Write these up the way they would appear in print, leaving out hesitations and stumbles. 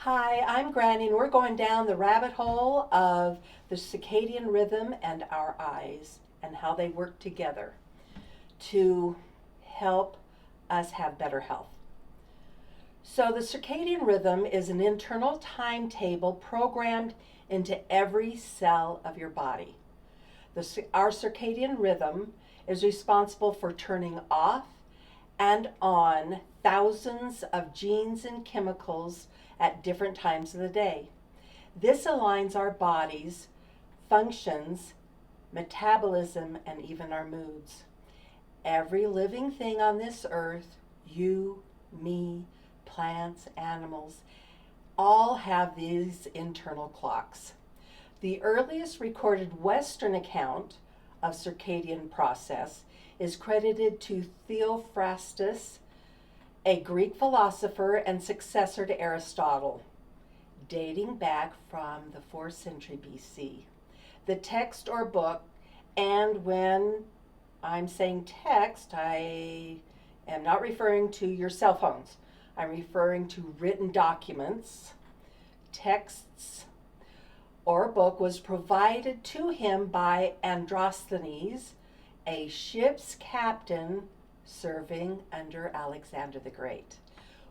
Hi, I'm Granny, and we're going down the rabbit hole of the circadian rhythm and our eyes and how they work together to help us have better health. So, the circadian rhythm is an internal timetable programmed into every cell of your body. Our circadian rhythm is responsible for turning off and on thousands of genes and chemicals at different times of the day. This aligns our bodies, functions, metabolism, and even our moods. Every living thing on this earth, you, me, plants, animals, all have these internal clocks. The earliest recorded Western account of circadian process is credited to Theophrastus, a Greek philosopher and successor to Aristotle, dating back from the 4th century BC. The text or book, and when I'm saying text, I am not referring to your cell phones. I'm referring to written documents, texts, or book was provided to him by Androsthenes, a ship's captain serving under Alexander the Great.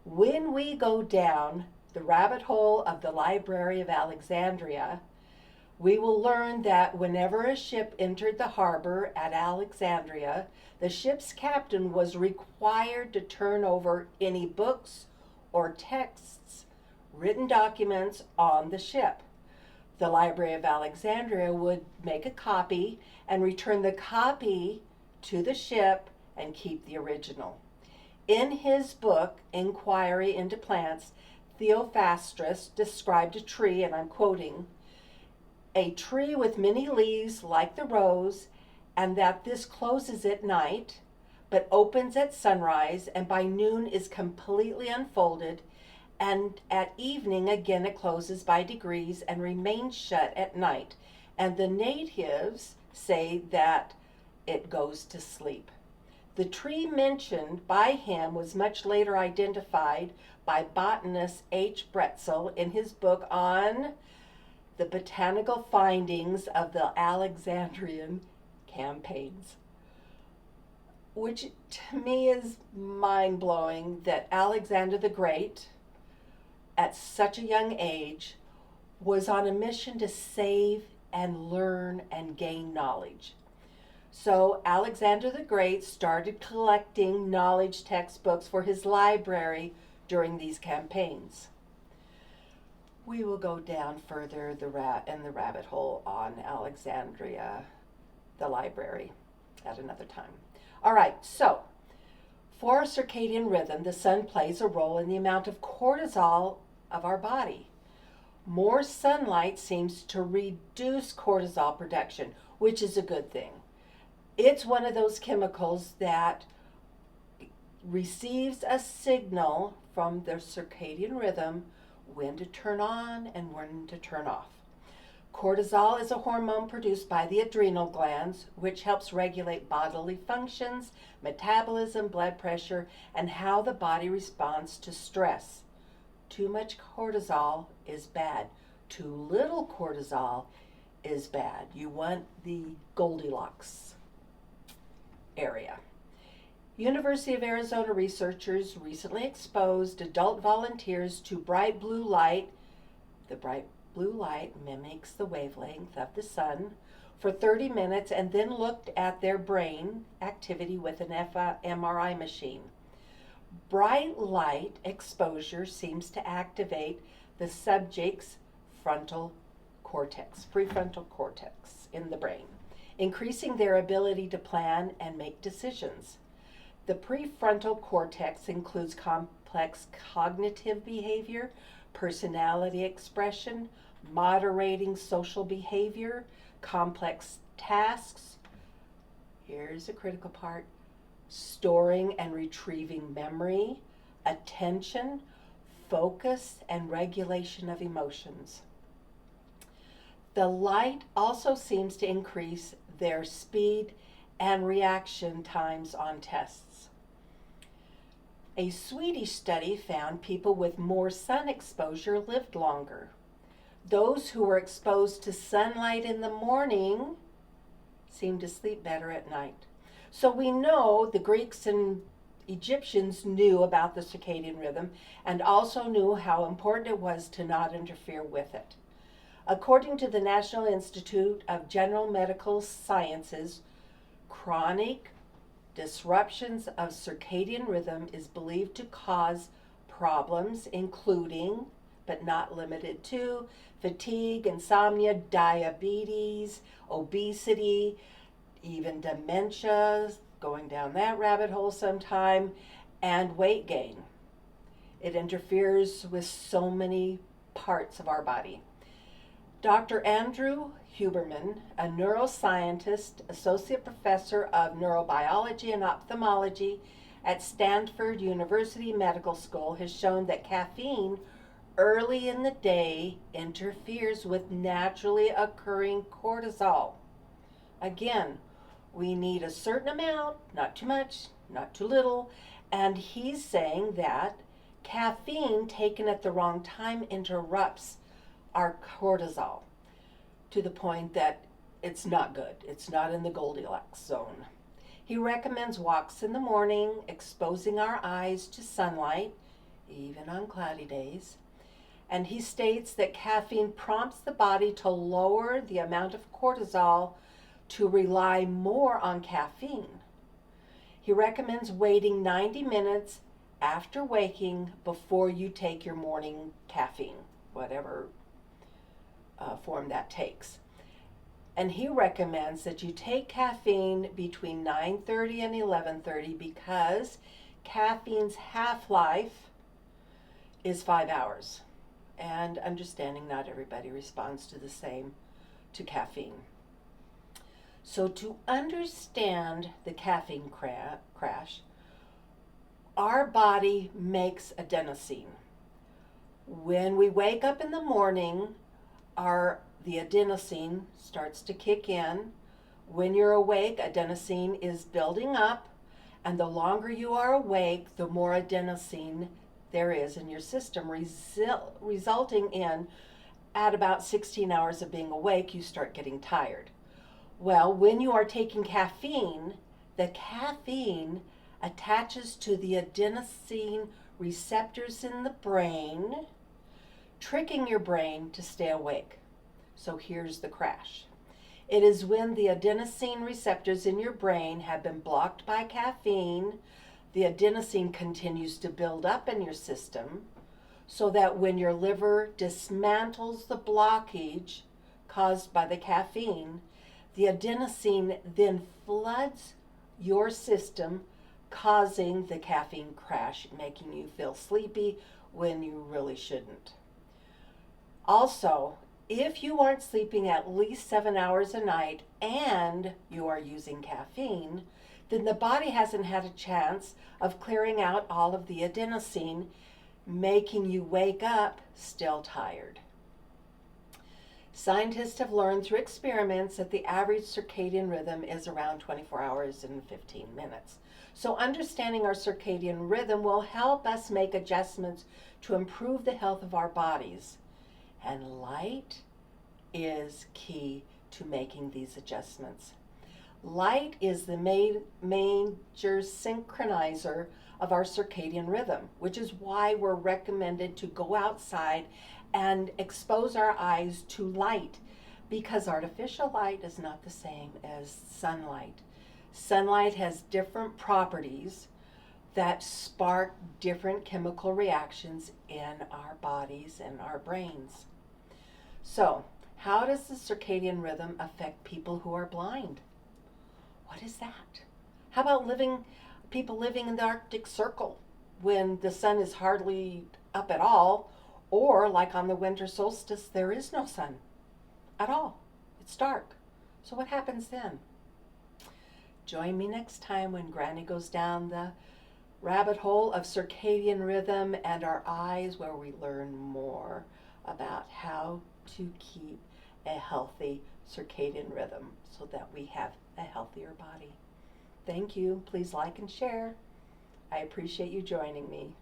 When we go down the rabbit hole of the Library of Alexandria, we will learn that whenever a ship entered the harbor at Alexandria, the ship's captain was required to turn over any books or texts, written documents on the ship. The Library of Alexandria would make a copy and return the copy to the ship and keep the original. In his book, Inquiry into Plants, Theophrastus described a tree, and I'm quoting, a tree with many leaves like the rose, and that this closes at night, but opens at sunrise, and by noon is completely unfolded, and at evening again it closes by degrees and remains shut at night. And the natives say that it goes to sleep. The tree mentioned by him was much later identified by botanist H. Bretzel in his book on the botanical findings of the Alexandrian campaigns, which to me is mind-blowing that Alexander the Great, at such a young age, was on a mission to save and learn and gain knowledge. So Alexander the Great started collecting knowledge textbooks for his library during these campaigns. We will go down further in the rabbit hole on Alexandria, the library, at another time. All right, so for our circadian rhythm, the sun plays a role in the amount of cortisol of our body. More sunlight seems to reduce cortisol production, which is a good thing. It's one of those chemicals that receives a signal from the circadian rhythm when to turn on and when to turn off. Cortisol is a hormone produced by the adrenal glands, which helps regulate bodily functions, metabolism, blood pressure, and how the body responds to stress. Too much cortisol is bad. Too little cortisol is bad. You want the Goldilocks area. University of Arizona researchers recently exposed adult volunteers to bright blue light. The bright blue light mimics the wavelength of the sun for 30 minutes and then looked at their brain activity with an MRI machine. Bright light exposure seems to activate the subject's prefrontal cortex in the brain, increasing their ability to plan and make decisions. The prefrontal cortex includes complex cognitive behavior, personality expression, moderating social behavior, complex tasks. Here's a critical part: storing and retrieving memory, attention, focus, and regulation of emotions. The light also seems to increase their speed and reaction times on tests. A Swedish study found people with more sun exposure lived longer. Those who were exposed to sunlight in the morning seemed to sleep better at night. So we know the Greeks and Egyptians knew about the circadian rhythm and also knew how important it was to not interfere with it. According to the National Institute of General Medical Sciences, chronic disruptions of circadian rhythm is believed to cause problems including, but not limited to, fatigue, insomnia, diabetes, obesity, even dementia, going down that rabbit hole sometime, and weight gain. It interferes with so many parts of our body. Dr. Andrew Huberman, a neuroscientist, associate professor of neurobiology and ophthalmology at Stanford University Medical School, has shown that caffeine early in the day interferes with naturally occurring cortisol. Again, we need a certain amount, not too much, not too little, and he's saying that caffeine taken at the wrong time interrupts our cortisol to the point that it's not good. It's not in the Goldilocks zone. He recommends walks in the morning, exposing our eyes to sunlight, even on cloudy days. And he states that caffeine prompts the body to lower the amount of cortisol to rely more on caffeine. He recommends waiting 90 minutes after waking before you take your morning caffeine, whatever form that takes. And he recommends that you take caffeine between 9:30 and 11:30 because caffeine's half-life is 5 hours. And understanding not everybody responds to the same to caffeine. So to understand the caffeine crash, our body makes adenosine. When we wake up in the morning, the adenosine starts to kick in. When you're awake, adenosine is building up, and the longer you are awake, the more adenosine there is in your system, resulting in, at about 16 hours of being awake, you start getting tired. Well, when you are taking caffeine, the caffeine attaches to the adenosine receptors in the brain, tricking your brain to stay awake. So here's the crash. It is when the adenosine receptors in your brain have been blocked by caffeine, the adenosine continues to build up in your system, so that when your liver dismantles the blockage caused by the caffeine, the adenosine then floods your system, causing the caffeine crash, making you feel sleepy when you really shouldn't. Also, if you aren't sleeping at least 7 hours a night and you are using caffeine, then the body hasn't had a chance of clearing out all of the adenosine, making you wake up still tired. Scientists have learned through experiments that the average circadian rhythm is around 24 hours and 15 minutes. So understanding our circadian rhythm will help us make adjustments to improve the health of our bodies. And light is key to making these adjustments. Light is the major synchronizer of our circadian rhythm, which is why we're recommended to go outside and expose our eyes to light, because artificial light is not the same as sunlight. Sunlight has different properties that spark different chemical reactions in our bodies and our brains. So, how does the circadian rhythm affect people who are blind? What is that? How about people living in the Arctic Circle when the sun is hardly up at all, or like on the winter solstice, there is no sun at all. It's dark. So what happens then? Join me next time when Granny goes down the rabbit hole of circadian rhythm and our eyes, where we learn more about how to keep a healthy circadian rhythm so that we have a healthier body. Thank you. Please like and share. I appreciate you joining me.